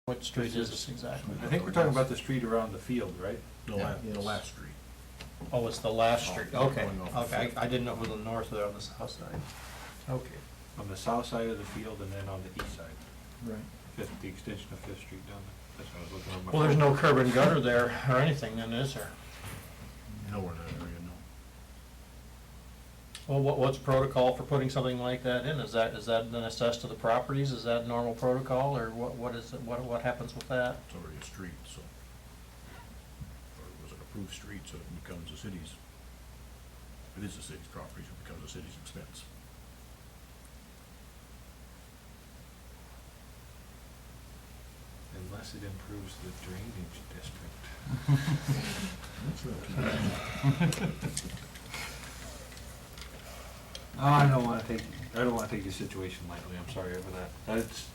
What street is this exactly? I think we're talking about the street around the field, right? The last street. Oh, it's the last street, okay, Going off the okay, field. I didn't know it was on the north or on the south side. Okay. On the south side of the field and then on the east side. Right. The extension of Fifth Street down there. That's what I was looking at. Well, there's no curb and gutter there or anything then, is there? Nowhere in that area, no. Well, what's protocol for putting something like that in? Is that then assessed to the properties? Is that normal protocol, or what is it, what happens with that? It's already a street, so. Or it was an approved street, so it becomes the city's, it is the city's property, so it becomes the city's expense. Unless it improves the drainage district. Oh, I don't wanna take the situation lightly, I'm sorry for that. That's,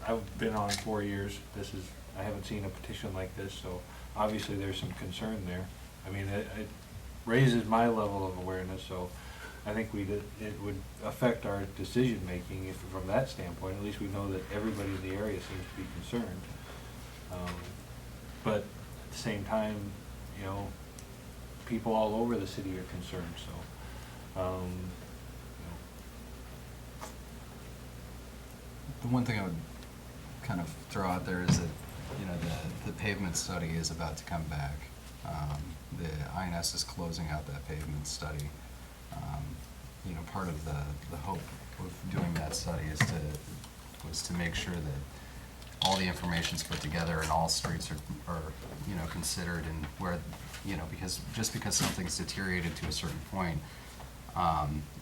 I've been on 4 years, I haven't seen a petition like this, so obviously there's some concern there. I mean, it raises my level of awareness, so I think it would affect our decision-making if, from that standpoint, at least we know that everybody in the area seems to be concerned. But at the same time, you know, people all over the city are concerned, so, The one thing I would kind of throw out there is that, you know, the pavement study is about to come back. The INS is closing out that pavement study. You know, part of the hope of doing that study was to make sure that all the information's put together and all streets are you know, considered, and where, you know, just because something's deteriorated to a certain point,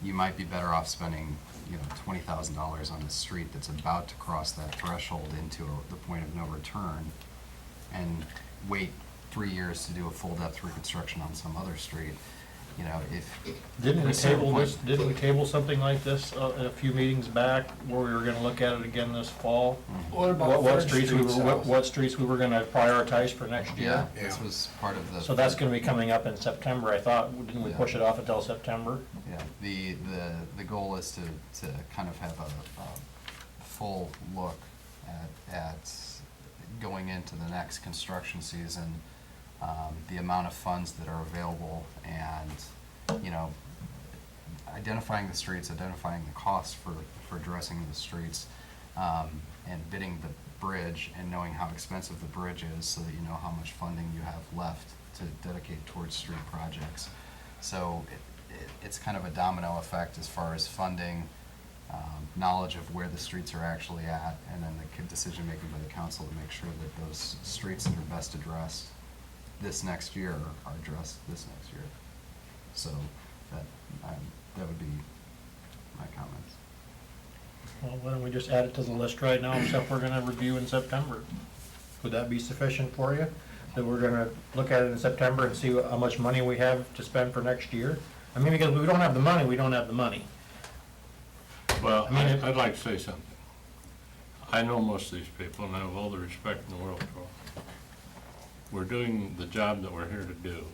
you might be better off spending, you know, $20,000 on a street that's about to cross that threshold into the point of no return, and wait 3 years to do a full depth reconstruction on some other street. You know, if Didn't we at a certain table this, point- didn't we table something like this a few meetings back, where we were gonna look at it again this fall? What about What Third streets we Street were, South? what streets we were gonna prioritize for next Yeah, year? this was part of the. So that's gonna be coming up in September, I thought, didn't we Yeah. push it off until September? Yeah, the goal is to kind of have a full look at going into the next construction season, the amount of funds that are available, and, you know, identifying the streets, identifying the costs for addressing the streets, and bidding the bridge, and knowing how expensive the bridge is, so that you know how much funding you have left to dedicate towards street projects. So it's kind of a domino effect as far as funding, knowledge of where the streets are actually at, and then the decision-making by the council to make sure that those streets that are best addressed this next year are addressed this next year. So that would be my comments. Well, why don't we just add it to the list right now, except we're gonna review in September? Would that be sufficient for you? That we're gonna look at it in September and see how much money we have to spend for next year? I mean, because if we don't have the money, we don't have the money. Well, I mean, I'd like to say something. I know most of these people, and I have all the respect in the world for them. We're doing the job that we're here to do.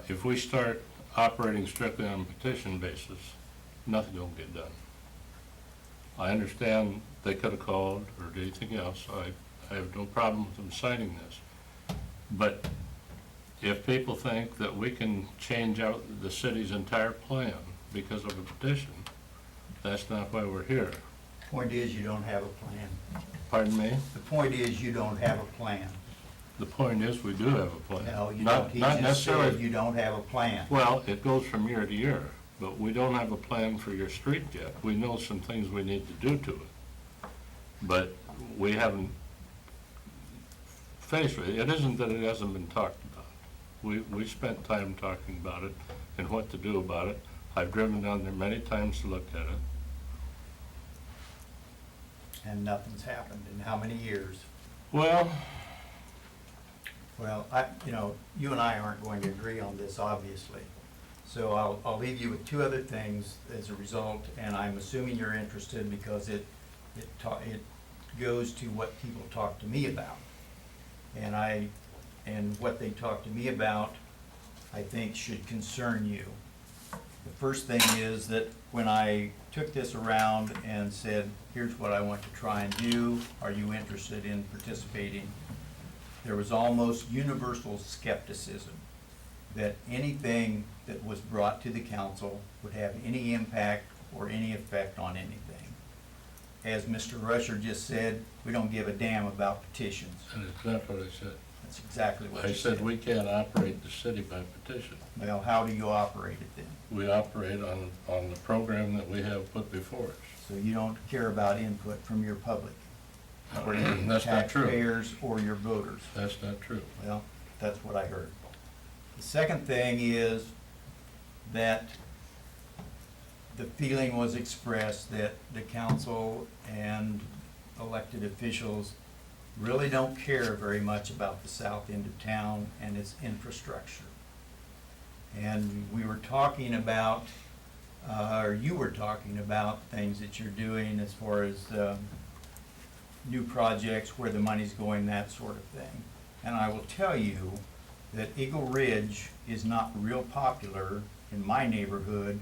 If we start operating strictly on a petition basis, nothing will get done. I understand they could have called or did anything else. I have no problem with them signing this. But if people think that we can change out the city's entire plan because of a petition, that's not why we're here. Point is, you don't have a plan. Pardon me? The point is, you don't have a plan. The point is, we do have a plan. No, you Not- don't. He not just necessarily- said you don't have a plan. Well, it goes from year to year, but we don't have a plan for your street yet. We know some things we need to do to it. But we haven't finished with it. It isn't that it hasn't been talked about. We spent time talking about it and what to do about it. I've driven down there many times to look at it. And nothing's happened in how many years? Well, Well, you and I aren't going to agree on this, obviously. So I'll leave you with two other things as a result, and I'm assuming you're interested because it goes to what people talk to me about. And what they talk to me about, I think, should concern you. The first thing is that when I took this around and said, here's what I want to try and do, are you interested in participating? There was almost universal skepticism that anything that was brought to the council would have any impact or any effect on anything. As Mr. Rusher just said, we don't give a damn about petitions. And it's not what I said. That's exactly what I you said. said we can't operate the city by petition. Well, how do you operate it then? We operate on the program that we have put before us. So you don't care about input from your public, or your That's not true. taxpayers or your voters. That's not true. Well, that's what I heard. The second thing is that the feeling was expressed that the council and elected officials really don't care very much about the south end of town and its infrastructure. And we were talking about, or you were talking about things that you're doing as far as new projects, where the money's going, that sort of thing. And I will tell you that Eagle Ridge is not real popular in my neighborhood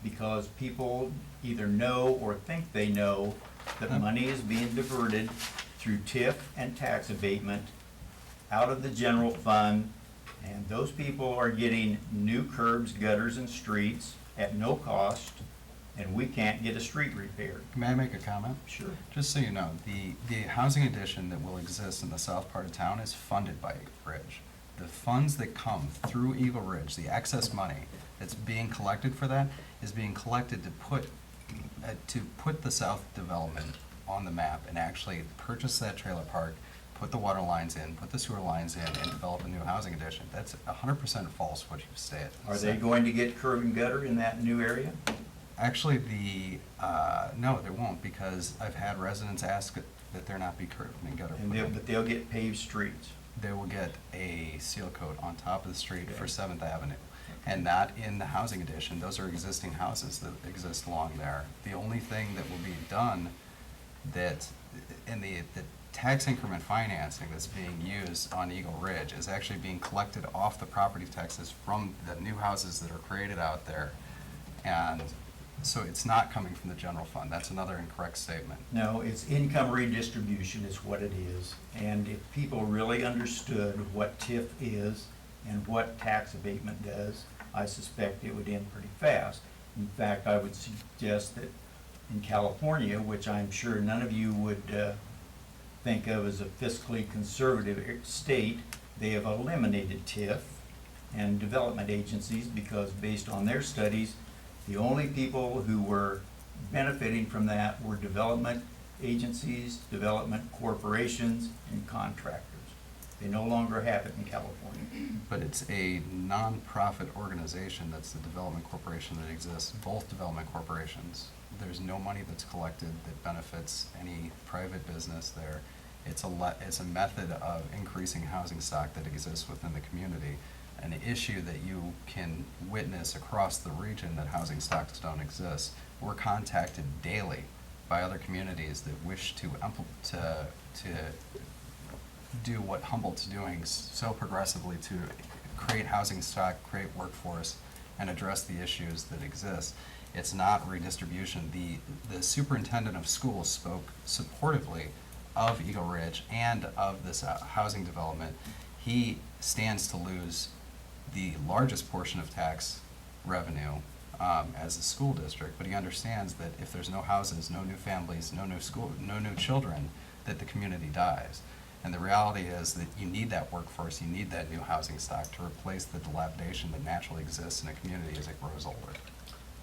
because people either know or think they know that money is being diverted through TIF and tax abatement out of the general fund, and those people are getting new curbs, gutters, and streets at no cost, and we can't get a street repaired. May I make a comment? Sure. Just so you know, the housing addition that will exist in the south part of town is funded by Eagle Ridge. The funds that come through Eagle Ridge, the excess money that's being collected for that, is being collected to put the south development on the map and actually purchase that trailer park, put the water lines in, put the sewer lines in, and develop a new housing addition. That's 100% false what you've said. Are they going to get curb and gutter in that new area? Actually, no, they won't, because I've had residents ask that there not be curb and gutter. And but they'll get paved streets. They will get a seal coat on top of the street for 7th Avenue. And not in the housing addition. Those are existing houses that exist along there. The only thing that will be done that, in the tax increment financing that's being used on Eagle Ridge is actually being collected off the property taxes from the new houses that are created out there. And so it's not coming from the general fund. That's another incorrect statement. No, it's income redistribution is what it is. And if people really understood what TIF is and what tax abatement does, I suspect it would end pretty fast. In fact, I would suggest that in California, which I'm sure none of you would think of as a fiscally conservative state, they have eliminated TIF and development agencies because based on their studies, the only people who were benefiting from that were development agencies, development corporations, and contractors. They no longer have it in California. But it's a non-profit organization that's the development corporation that exists, both development corporations. There's no money that's collected that benefits any private business there. It's a method of increasing housing stock that exists within the community. An issue that you can witness across the region that housing stocks don't exist. We're contacted daily by other communities that wish to do what Humboldt's doing so progressively to create housing stock, create workforce, and address the issues that exist. It's not redistribution. The superintendent of schools spoke supportively of Eagle Ridge and of this housing development. He stands to lose the largest portion of tax revenue as a school district, but he understands that if there's no houses, no new families, no new school, no new children, that the community dies. And the reality is that you need that workforce, you need that new housing stock to replace the dilapidation that naturally exists in a community as it grows older.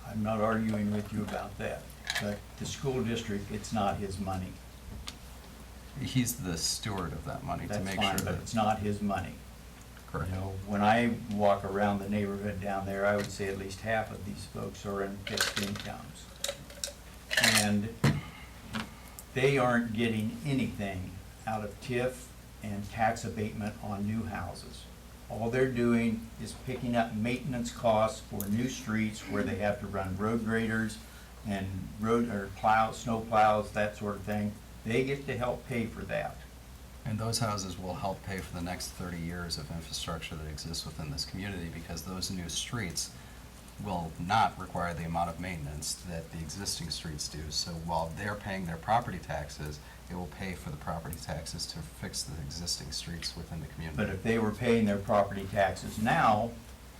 I'm not arguing with you about that, but the school district, it's not his money. He's the steward of that money to That's make fine, sure but that. it's not his money. Correct. You know, when I walk around the neighborhood down there, I would say at least half of these folks are in fixed incomes. And they aren't getting anything out of TIF and tax abatement on new houses. All they're doing is picking up maintenance costs for new streets where they have to run road graders and snow plows, that sort of thing. They get to help pay for that. And those houses will help pay for the next 30 years of infrastructure that exists within this community, because those new streets will not require the amount of maintenance that the existing streets do. So while they're paying their property taxes, it will pay for the property taxes to fix the existing streets within the community. But if they were paying their property taxes now,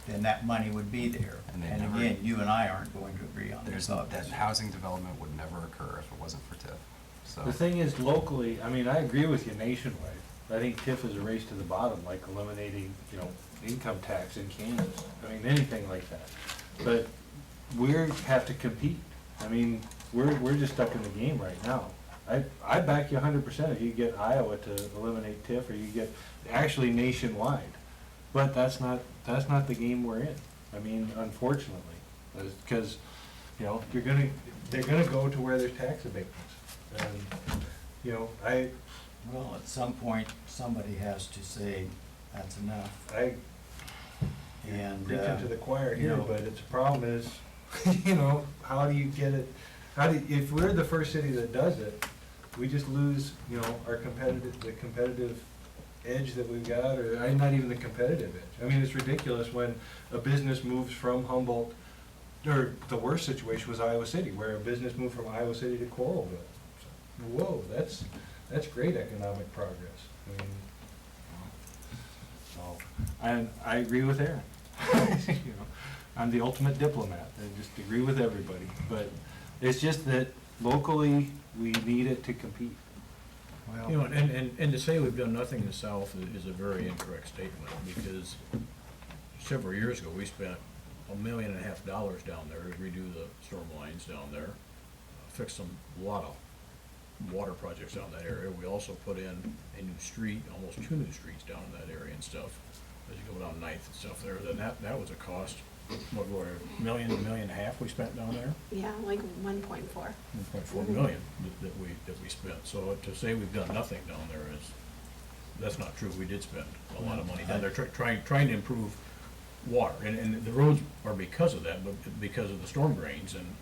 then that money would be there. And they And never- again, you and I aren't going to agree on There's, this, that obviously. housing development would never occur if it wasn't for TIF, so. The thing is locally, I mean, I agree with you nationwide. I think TIF is a race to the bottom, like eliminating, you know, income tax in Kansas. I mean, anything like that. But we have to compete. I mean, we're just stuck in the game right now. I back you 100% if you get Iowa to eliminate TIF, or you get actually nationwide. But that's not the game we're in. I mean, unfortunately, because, you know, they're gonna go to where there's tax abatements. And, you know, Well, at some point, somebody has to say, that's enough. And, preaching to the choir you here, know- but its problem is, you know, how do you get it, if we're the first city that does it, we just lose, you know, the competitive edge that we've got, or not even the competitive edge. I mean, it's ridiculous when a business moves from Humboldt, or the worst situation was Iowa City, where a business moved from Iowa City to Coralville. So, whoa, that's great economic progress. I mean, so, and I agree with Aaron. You know, I'm the ultimate diplomat, I just agree with everybody, but it's just that locally, we need it to compete. You know, and to say we've done nothing in the south is a very incorrect statement, because several years ago, we spent $1.5 million down there to redo the storm lines down there, fix some, lot of water projects down that area. We also put in a new street, almost 2 new streets down in that area and stuff, as you go down Ninth and stuff there. Then that was a cost, what, $1 million, $1.5 million we spent down there? Yeah, like 1.4. 1.4 million that we spent. So to say we've done nothing down there that's not true. We did spend a lot of money down there trying to improve water. And the roads are because of that, but because of the storm drains and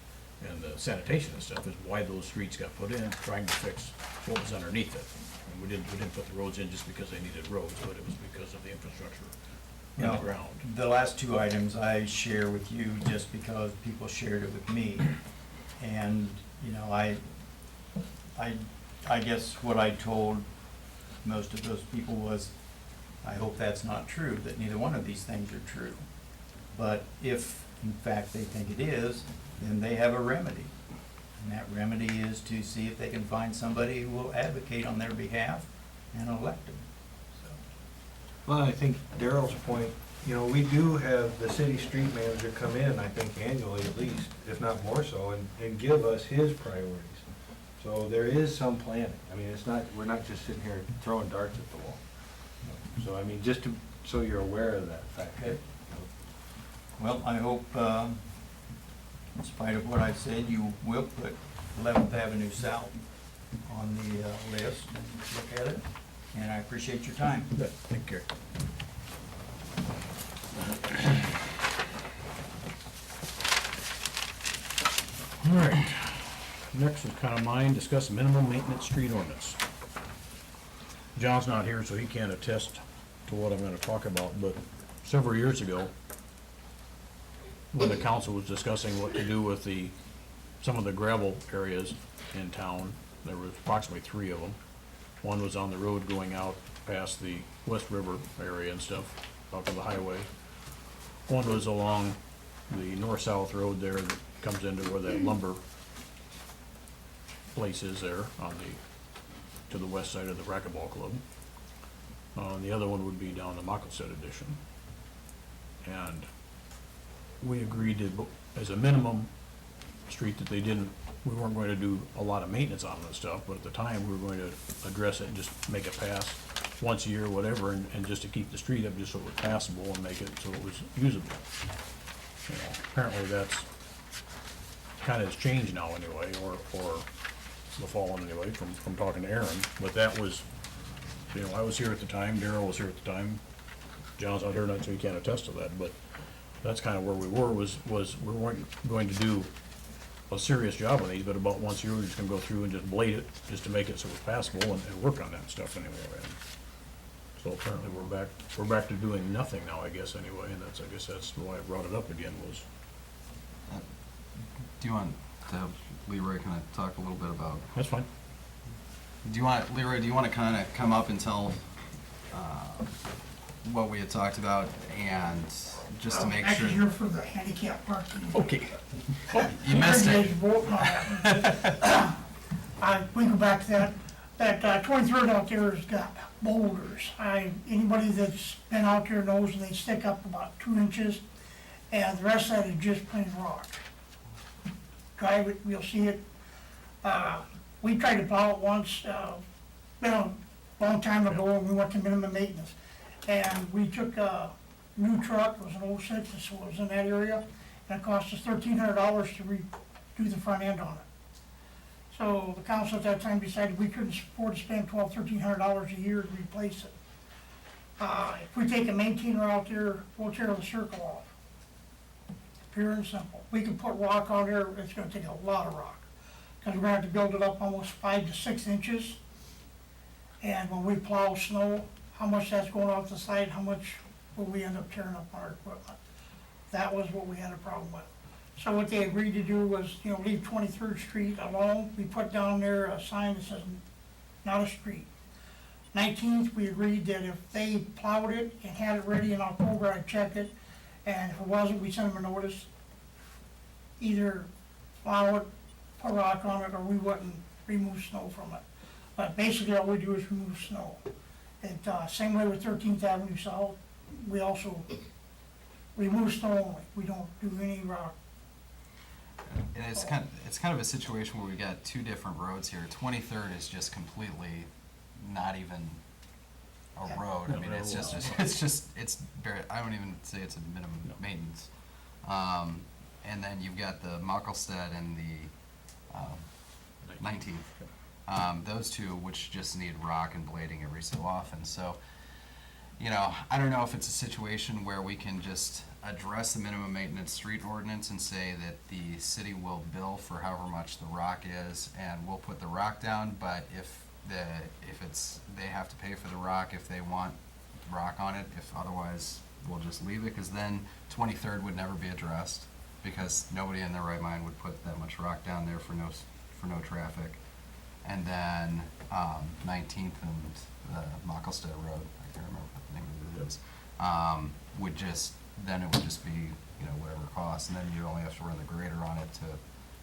the sanitation and stuff is why those streets got put in, trying to fix what was underneath it. And we didn't put the roads in just because they needed roads, but it was because of the infrastructure in the Now, ground. the last 2 items I share with you just because people shared it with me. And, you know, I guess what I told most of those people was, I hope that's not true, that neither one of these things are true. But if, in fact, they think it is, then they have a remedy. And that remedy is to see if they can find somebody who will advocate on their behalf and elect them. So, Well, I think Darrell's point, you know, we do have the city street manager come in, I think annually at least, if not more so, and give us his priorities. So there is some planning. I mean, we're not just sitting here throwing darts at the wall. So, I mean, so you're aware of that fact. Okay. Well, I hope, in spite of what I've said, you will put 11th Avenue South on the list and look at it, and I appreciate your time. Good, thank you. All right, next is kind of mine, discuss minimum maintenance street ordinance. John's not here, so he can't attest to what I'm gonna talk about, but several years ago, when the council was discussing what to do with some of the gravel areas in town, there was approximately 3 of them. One was on the road going out past the West River area and stuff, out to the highway. One was along the north-south road there that comes into where that lumber place is there to the west side of the racquetball club. The other one would be down the Mockleset addition. And we agreed to, as a minimum street, that we weren't going to do a lot of maintenance on it and stuff, but at the time, we were going to address it and just make it pass once a year, whatever, and just to keep the street up, just so it was passable and make it so it was usable. You know, apparently that's kind of has changed now anyway, or the fall anyway, from talking to Aaron, but that was, you know, I was here at the time, Darrell was here at the time, John's not here tonight, so he can't attest to that, but that's kind of where we were, was we weren't going to do a serious job on these, but about once a year, we're just gonna go through and just blade it, just to make it so it's passable and work on that stuff anyway. And so apparently we're back to doing nothing now, I guess, anyway, and I guess that's why I brought it up again, was Do you want to have Leroy kind of talk a little bit about, That's fine. Leroy, do you want to kind of come up and tell what we had talked about, and just to make sure? Actually, you're for the handicap parking. Okay. You missed it. We go back to that 23rd out there has got boulders. Anybody that's been out there knows they stick up about 2 inches, and the rest of that is just plain rock. Drive it, you'll see it. We tried to plow it once, been a long time ago, and we went to minimum maintenance. And we took a new truck, it was an '06, so it was in that area, and it cost us $1,300 to redo the front end on it. So the council at that time decided we couldn't afford to spend $1,300 a year to replace it. If we take a maintainer out there, we'll tear the circle off. Pure and simple. We can put rock on there, it's gonna take a lot of rock. Because we're gonna have to build it up almost 5 to 6 inches. And when we plow snow, how much that's going off the side, how much will we end up tearing up our equipment? That was what we had a problem with. So what they agreed to do was, leave 23rd Street alone. We put down there a sign that says, not a street. 19th, we agreed that if they plowed it and had it ready in October, I'd check it. And if it wasn't, we sent them a notice. Either plow it, put rock on it, or we wouldn't remove snow from it. But basically, all we do is remove snow. Same way with 13th Avenue South, we also remove snow only. We don't do any rock. And it's kind of a situation where we got two different roads here. 23rd is just completely not even a Yeah. road. I mean, it's very, I don't even say it's a minimum maintenance. And then you've got the Mucklestead and the 19th. Those two, which just need rock and blading every so often. So, I don't know if it's a situation where we can just address the minimum maintenance street ordinance and say that the city will bill for however much the rock is, and we'll put the rock down, but if they have to pay for the rock if they want rock on it, if otherwise, we'll just leave it, because then 23rd would never be addressed, because nobody in their right mind would put that much rock down there for no traffic. And then 19th and the Mucklestead Road, I can't remember what the name of it is, then it would just be, whatever it costs, and then you only have to run the grader on it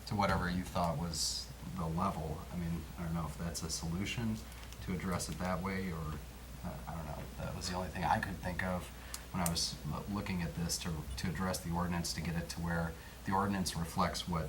to whatever you thought was the level. I mean, I don't know if that's a solution to address it that way, or, I don't know. That was the only thing I could think of when I was looking at this to address the ordinance, to get it to where the ordinance reflects what